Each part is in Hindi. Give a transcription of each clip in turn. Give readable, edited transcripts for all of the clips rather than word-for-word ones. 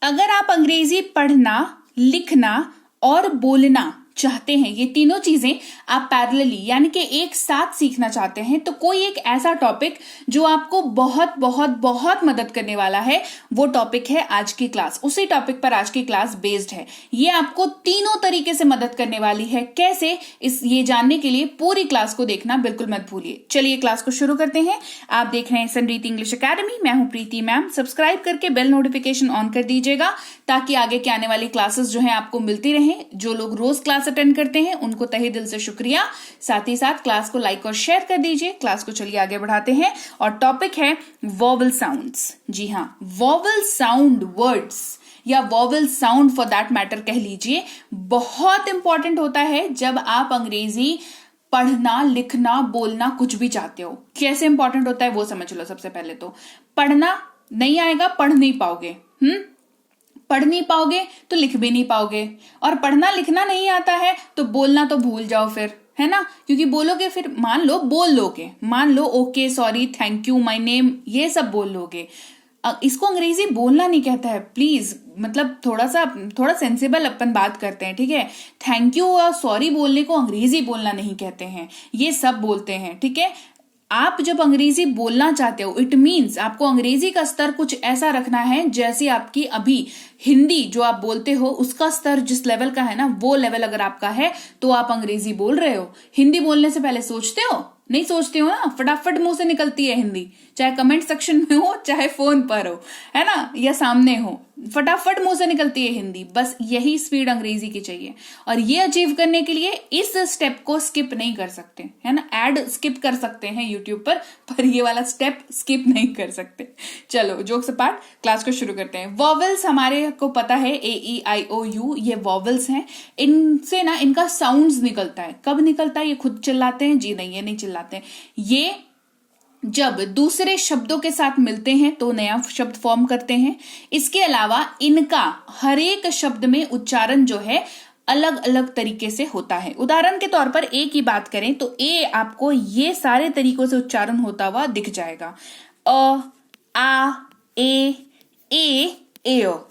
अगर आप अंग्रेजी पढ़ना, लिखना और बोलना चाहते हैं, ये तीनों चीजें आप पैरेलली यानी कि एक साथ सीखना चाहते हैं, तो कोई एक ऐसा टॉपिक जो आपको बहुत बहुत बहुत मदद करने वाला है, वो टॉपिक है आज की क्लास। उसी टॉपिक पर आज की क्लास बेस्ड है। ये आपको तीनों तरीके से मदद करने वाली है। कैसे, ये जानने के लिए पूरी क्लास को देखना बिल्कुल मत भूलिए। चलिए क्लास को शुरू करते हैं। आप देख रहे हैं सनरीति इंग्लिश अकेडमी, मैं हूं प्रीति मैम। सब्सक्राइब करके बेल नोटिफिकेशन ऑन कर दीजिएगा ताकि आगे के आने वाली क्लासेस जो है आपको मिलती रहें। जो लोग रोज क्लास अटेंड करते हैं उनको तहे दिल से शुक्रिया। साथ ही साथ क्लास को लाइक और शेयर कर दीजिए। क्लास को चलिए आगे बढ़ाते हैं और टॉपिक है वॉवल साउंड्स। जी हाँ, वॉवल साउंड वर्ड्स या vowel sound for that matter कह लीजिए, बहुत इंपॉर्टेंट होता है जब आप अंग्रेजी पढ़ना, लिखना, बोलना कुछ भी चाहते हो। कैसे इंपॉर्टेंट होता है वो समझ लो। सबसे पहले तो पढ़ना नहीं आएगा, पढ़ नहीं पाओगे। पढ़ नहीं पाओगे तो लिख भी नहीं पाओगे, और पढ़ना लिखना नहीं आता है तो बोलना तो भूल जाओ फिर, है ना। क्योंकि बोलोगे फिर, मान लो बोल लोगे, मान लो okay, sorry, thank you, my name, ये सब बोल लोगे। इसको अंग्रेजी बोलना नहीं कहता है। प्लीज, मतलब थोड़ा सेंसिबल अपन बात करते हैं, ठीक है। थैंक यू और सॉरी बोलने को अंग्रेजी बोलना नहीं कहते हैं, ये सब बोलते हैं, ठीक है। आप जब अंग्रेजी बोलना चाहते हो, इट मीन्स आपको अंग्रेजी का स्तर कुछ ऐसा रखना है जैसे आपकी अभी हिंदी जो आप बोलते हो उसका स्तर जिस लेवल का है ना, वो लेवल अगर आपका है तो आप अंग्रेजी बोल रहे हो। हिंदी बोलने से पहले सोचते हो? नहीं सोचते हो ना, फटाफट मुंह से निकलती है हिंदी, चाहे कमेंट सेक्शन में हो, चाहे फोन पर हो, है ना, या सामने हो, फटाफट मुंह से निकलती है हिंदी। बस यही स्पीड अंग्रेजी की चाहिए, और ये अचीव करने के लिए इस स्टेप को स्किप नहीं कर सकते, है ना। ऐड स्किप कर सकते हैं यूट्यूब पर ये वाला स्टेप स्किप नहीं कर सकते। चलो जोक्स अपार्ट, क्लास को शुरू करते हैं। वॉवल्स हमारे को पता है, AEIOU, ये वॉवल्स हैं। इनसे ना इनका साउंड्स निकलता है। कब निकलता है? ये खुद चिल्लाते हैं? जी नहीं, ये नहीं चिल्लाते हैं। ये जब दूसरे शब्दों के साथ मिलते हैं तो नया शब्द फॉर्म करते हैं। इसके अलावा इनका हर एक शब्द में उच्चारण जो है अलग अलग तरीके से होता है। उदाहरण के तौर पर ए की बात करें तो ए आपको ये सारे तरीकों से उच्चारण होता हुआ दिख जाएगा। अ, आ, ए,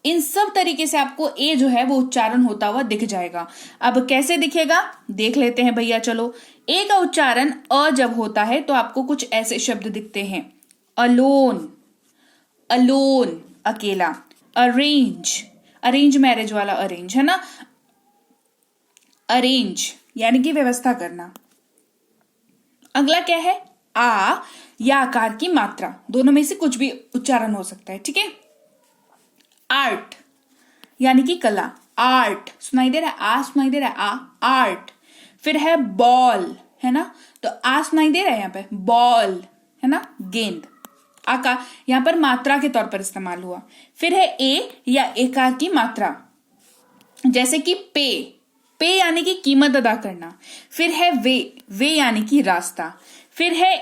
इन सब तरीके से आपको ए जो है वो उच्चारण होता हुआ दिख जाएगा। अब कैसे दिखेगा देख लेते हैं भैया। चलो, ए का उच्चारण अ जब होता है तो आपको कुछ ऐसे शब्द दिखते हैं। अलोन, अकेला। अरेंज मैरिज वाला अरेंज, है ना। अरेंज यानी कि व्यवस्था करना। अगला क्या है? आ या आकार की मात्रा, दोनों में से कुछ भी उच्चारण हो सकता है, ठीक है। आर्ट यानी कि कला। आर्ट सुनाई दे रहा है? आ सुनाई दे रहा है? आ, आर्ट। फिर है बॉल, है ना, तो आ सुनाई दे रहा है यहाँ पे, बॉल, है ना, गेंद। आकार यहां पर मात्रा के तौर पर इस्तेमाल हुआ। फिर है ए या एकार की मात्रा, जैसे कि पे यानी कि कीमत अदा करना। फिर है वे यानी कि रास्ता। फिर है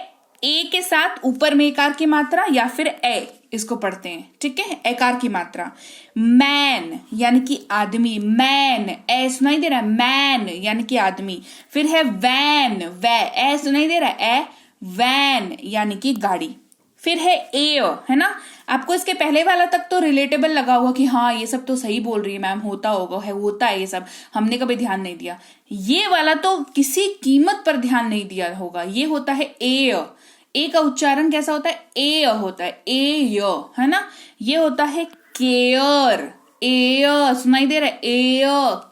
ए के साथ ऊपर में एकार की मात्रा या फिर ए, इसको पढ़ते हैं, ठीक है, एकार की मात्रा। मैन यानी कि आदमी, मैन, ए सुनाई दे रहा है, मैन यानी कि आदमी। फिर है वैन, ए सुनाई दे रहा है, ए, वैन यानी कि गाड़ी। फिर है ए, है ना। आपको इसके पहले वाला तक तो रिलेटेबल लगा होगा कि हाँ ये सब तो सही बोल रही है मैम, होता होगा, है, होता है, ये सब हमने कभी ध्यान नहीं दिया। ये वाला तो किसी कीमत पर ध्यान नहीं दिया होगा। ये होता है ए का उच्चारण कैसा होता है? ए होता है, है ना। ये होता है केयर, सुनाई दे रहा है,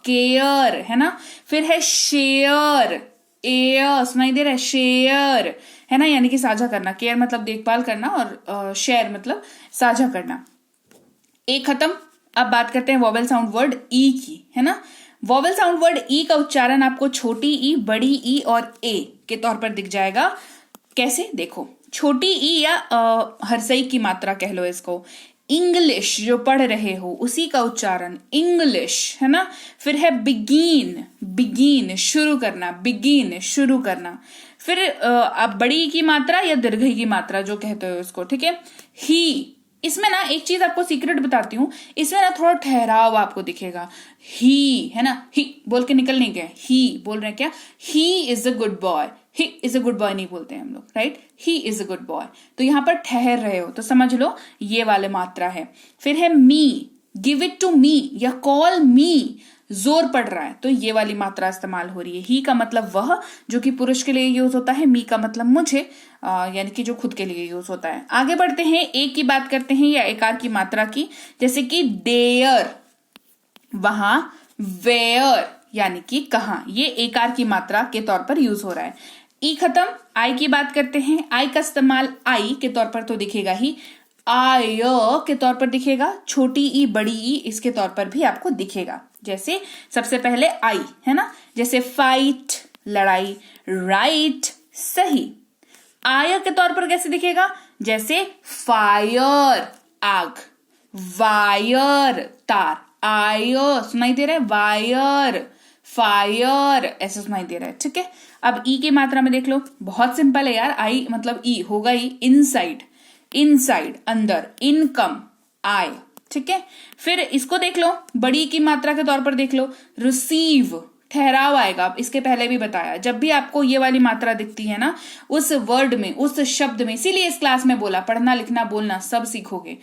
केयर, है ना। फिर है शेयर, सुनाई दे रहा है, शेयर, है ना, यानी कि साझा करना। केयर मतलब देखभाल करना और शेयर मतलब साझा करना। ए खत्म। अब बात करते हैं वॉवेल साउंड वर्ड ई की, है ना। वॉवेल साउंड वर्ड ई का उच्चारण आपको छोटी ई, बड़ी ई और ए के तौर पर दिख जाएगा। कैसे? देखो, छोटी ई या हर्सई की मात्रा कह लो इसको। इंग्लिश जो पढ़ रहे हो उसी का उच्चारण इंग्लिश, है ना। फिर है बिगीन शुरू करना, बिगीन शुरू करना। फिर आप बड़ी की मात्रा या दीर्घ की मात्रा जो कहते हो उसको, ठीक है। ही, इसमें ना एक चीज आपको सीक्रेट बताती हूँ, इसमें ना थोड़ा ठहराव आपको दिखेगा। ही, है ना, ही बोल के निकल नहीं गए, ही बोल रहे हैं क्या? He is a good boy. He is a good boy नहीं बोलते हैं हम लोग, right. He is a good boy, तो यहां पर ठहर रहे हो तो समझ लो ये वाले मात्रा है। फिर है मी, गिव इट टू मी या कॉल मी, जोर पड़ रहा है, तो ये वाली मात्रा इस्तेमाल हो रही है। ही का मतलब वह, जो कि पुरुष के लिए यूज होता है। मी का मतलब मुझे, यानी कि जो खुद के लिए यूज होता है। आगे बढ़ते हैं, एक की बात करते हैं या एकार की मात्रा की, जैसे कि देयर, वहां, वेयर यानी कि कहां, ये एकार की मात्रा के तौर पर यूज हो रहा है। ई खत्म, आई की बात करते हैं। आई का इस्तेमाल आई के तौर पर तो दिखेगा ही, आय के तौर पर दिखेगा, छोटी ई बड़ी ई इसके तौर पर भी आपको दिखेगा। जैसे सबसे पहले आई है ना, जैसे फाइट लड़ाई, राइट सही। आय के तौर पर कैसे दिखेगा, जैसे फायर आग, वायर तार, आय सुनाई दे रहा है, वायर फायर ऐसा सुनाई दे रहा है। ठीक है, अब ई की मात्रा में देख लो, बहुत सिंपल है यार। आई मतलब ई होगा ही, इनसाइड, इनसाइड अंदर, इनकम आय। ठीक है, फिर इसको देख लो, बड़ी की मात्रा के तौर पर देख लो, रिसीव ठहराव आएगा। इसके पहले भी बताया, जब भी आपको ये वाली मात्रा दिखती है ना उस वर्ड में, उस शब्द में, इसीलिए इस क्लास में बोला पढ़ना लिखना बोलना सब सीखोगे,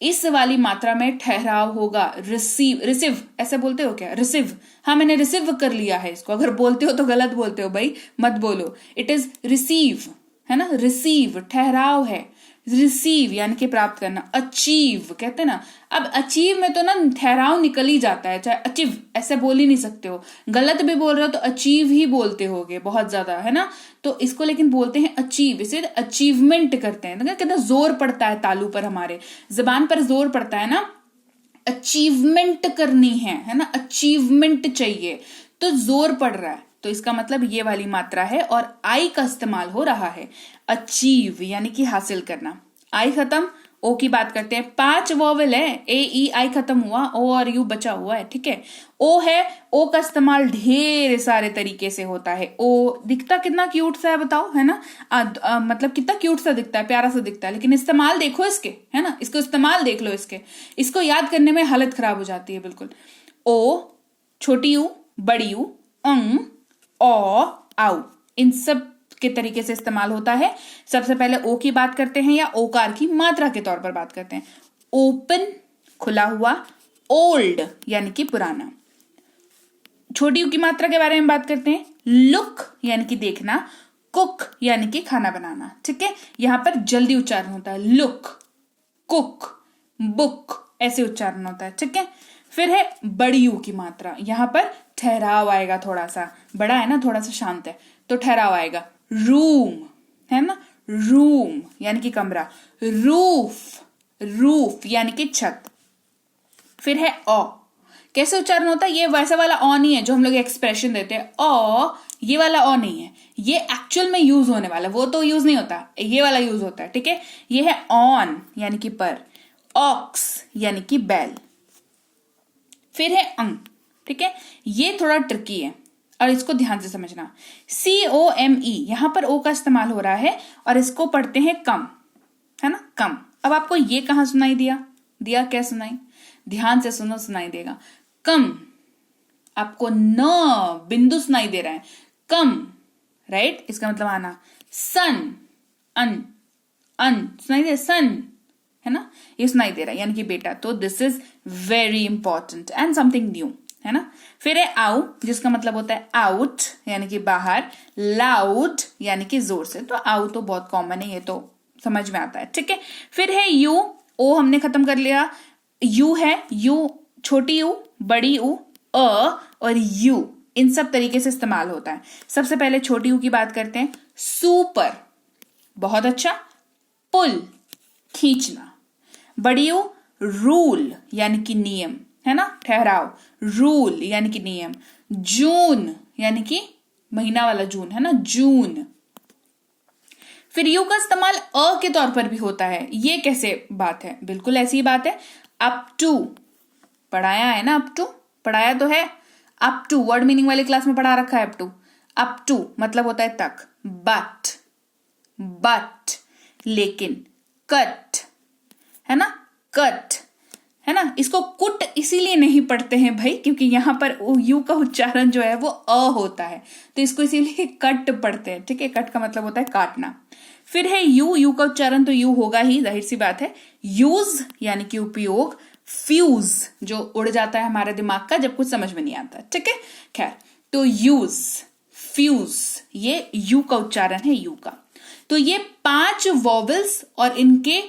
इस वाली मात्रा में ठहराव होगा। रिसीव, रिसीव ऐसे बोलते हो क्या, रिसीव, हाँ मैंने रिसीव कर लिया है इसको, अगर बोलते हो तो गलत बोलते हो भाई, मत बोलो। इट इज रिसीव है ना, रिसीव ठहराव है, रिसीव यानी कि प्राप्त करना। अचीव कहते हैं ना, अब अचीव में तो ना ठहराव निकल ही जाता है, चाहे अचीव ऐसे बोल ही नहीं सकते हो, गलत भी बोल रहे हो तो अचीव ही बोलते होगे बहुत ज्यादा, है ना। तो इसको लेकिन बोलते हैं अचीव, इसे अचीवमेंट करते हैं। तो कितना जोर पड़ता है तालू पर, हमारे जबान पर जोर पड़ता है ना, अचीवमेंट करनी है ना, अचीवमेंट चाहिए, तो जोर पड़ रहा है, तो इसका मतलब ये वाली मात्रा है और आई का इस्तेमाल हो रहा है। अचीव यानी कि हासिल करना। आई खत्म, ओ की बात करते हैं। 5 वॉवेल है, ए ई आई खत्म हुआ, ओ और यू बचा हुआ है। ठीक है, ओ है, ओ का इस्तेमाल ढेर सारे तरीके से होता है। ओ दिखता कितना क्यूट सा है बताओ, है ना, मतलब कितना क्यूट सा दिखता है, प्यारा सा दिखता है, लेकिन इस्तेमाल देखो इसके, है ना, इसको इस्तेमाल देख लो इसके, इसको याद करने में हालत खराब हो जाती है बिल्कुल। ओ, छोटी यू, बड़ी यू, ओ, आउ, इन सब के तरीके से इस्तेमाल होता है। सबसे पहले ओ की बात करते हैं या ओकार की मात्रा के तौर पर बात करते हैं। ओपन खुला हुआ, ओल्ड यानी कि पुराना। छोटी यू की मात्रा के बारे में बात करते हैं। लुक यानी कि देखना, कुक यानी कि खाना बनाना। ठीक है, यहां पर जल्दी उच्चारण होता है, लुक, कुक, बुक ऐसे उच्चारण होता है। ठीक है, फिर है बड़ी यू की मात्रा, यहां पर ठहराव आएगा, थोड़ा सा बड़ा है ना, थोड़ा सा शांत है तो ठहराव आएगा। रूम है ना, रूम यानी कि कमरा। रूफ, रूफ यानी कि छत। फिर है ओ, कैसे उच्चारण होता है, ये वैसा वाला ओ नहीं है जो हम लोग एक्सप्रेशन देते हैं, ओ ये वाला ओ नहीं है, ये एक्चुअल में यूज होने वाला, वो तो यूज नहीं होता, ये वाला यूज होता है। ठीक है, ये है ऑन यानी कि पर, ऑक्स यानी कि बैल। फिर है अंग। ठीक है, ये थोड़ा ट्रिकी है और इसको ध्यान से समझना। COME, यहां पर ओ का इस्तेमाल हो रहा है और इसको पढ़ते हैं कम, है ना, कम। अब आपको ये कहां सुनाई दिया क्या सुनाई, ध्यान से सुनो, सुनाई देगा कम। आपको न बिंदु सुनाई दे रहा है, कम, राइट, इसका मतलब आना। सन, अन सुनाई दे, सन है ना, ये सुनाई दे रहा है यानी कि बेटा। तो this is very important and something new, है ना। फिर है आउ, जिसका मतलब होता है आउट यानी कि बाहर, लाउड यानी कि जोर से। तो आउ तो बहुत कॉमन है, ये तो समझ में आता है। ठीक है, फिर है यू, ओ हमने खत्म कर लिया। यू है, यू छोटी यू, बड़ी यू, और यू, इन सब तरीके से इस्तेमाल होता है। सबसे पहले छोटी यू की बात करते हैं। सुपर बहुत अच्छा, पुल खींचना। बड़ी यू, रूल यानी कि नियम, है ना, ठहराव, रूल यानी कि नियम। जून यानी कि महीना वाला जून, है ना, जून। फिर यू का इस्तेमाल अ के तौर पर भी होता है। ये कैसे बात है, बिल्कुल ऐसी ही बात है। अप टू पढ़ाया है ना, अप टू पढ़ाया तो है। अप टू वर्ड मीनिंग वाली क्लास में पढ़ा रखा है। अप टू मतलब होता है तक। बट लेकिन, कट है ना, कट है ना। इसको कुट इसीलिए नहीं पढ़ते हैं भाई, क्योंकि यहां पर यू का उच्चारण जो है वो अ होता है, तो इसको इसीलिए कट पढ़ते हैं। ठीक है, कट का मतलब होता है काटना। फिर है यू, यू का उच्चारण तो यू होगा ही, जाहिर सी बात है। यूज यानी कि उपयोग, फ्यूज जो उड़ जाता है हमारे दिमाग का जब कुछ समझ में नहीं आता, ठीक है। खैर, तो यूज, फ्यूज, ये यू का उच्चारण है, यू का। तो ये 5 वॉवल्स और इनके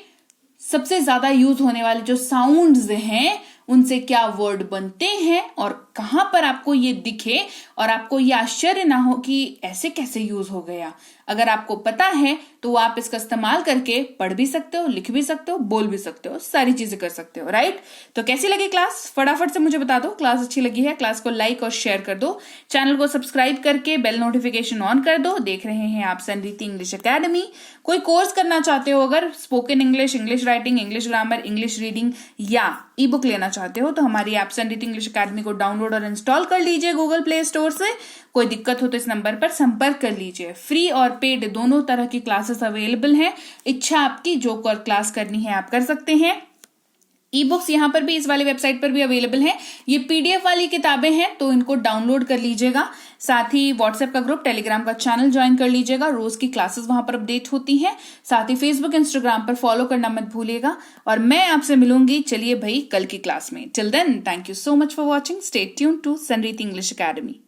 सबसे ज्यादा यूज होने वाले जो साउंड्स हैं उनसे क्या वर्ड बनते हैं और कहां पर आपको ये दिखे और आपको ये आश्चर्य ना हो कि ऐसे कैसे यूज हो गया। अगर आपको पता है तो आप इसका इस्तेमाल करके पढ़ भी सकते हो, लिख भी सकते हो, बोल भी सकते हो, सारी चीजें कर सकते हो, राइट। तो कैसी लगी क्लास, फटाफट से मुझे बता दो। क्लास अच्छी लगी है, क्लास को लाइक और शेयर कर दो, चैनल को सब्सक्राइब करके बेल नोटिफिकेशन ऑन कर दो। देख रहे हैं आप संरीति इंग्लिश अकेडमी। कोई कोर्स करना चाहते हो अगर, spoken English, English writing, English grammar, English reading या ई बुक लेना चाहते हो तो हमारी ऐप संरीति इंग्लिश अकेडमी को डाउनलोड और इंस्टॉल कर लीजिए गूगल प्ले स्टोर से। कोई दिक्कत हो तो इस नंबर पर संपर्क कर लीजिए। फ्री और पेड दोनों तरह की क्लासेस अवेलेबल हैं। इच्छा आपकी जो क्लास करनी है आप कर सकते हैं। ई बुक्स यहाँ पर भी इस वाली वेबसाइट पर भी अवेलेबल है। ये पीडीएफ वाली किताबें हैं तो इनको डाउनलोड कर लीजिएगा। साथ ही व्हाट्सएप का ग्रुप, टेलीग्राम का चैनल ज्वाइन कर लीजिएगा। रोज की क्लासेस वहां पर अपडेट होती हैं। साथ ही फेसबुक, इंस्टाग्राम पर फॉलो करना मत भूलिएगा। और मैं आपसे मिलूंगी चलिए भाई कल की क्लास में। Till then, thank you so much for watching. Stay tuned to Sanriti English academy.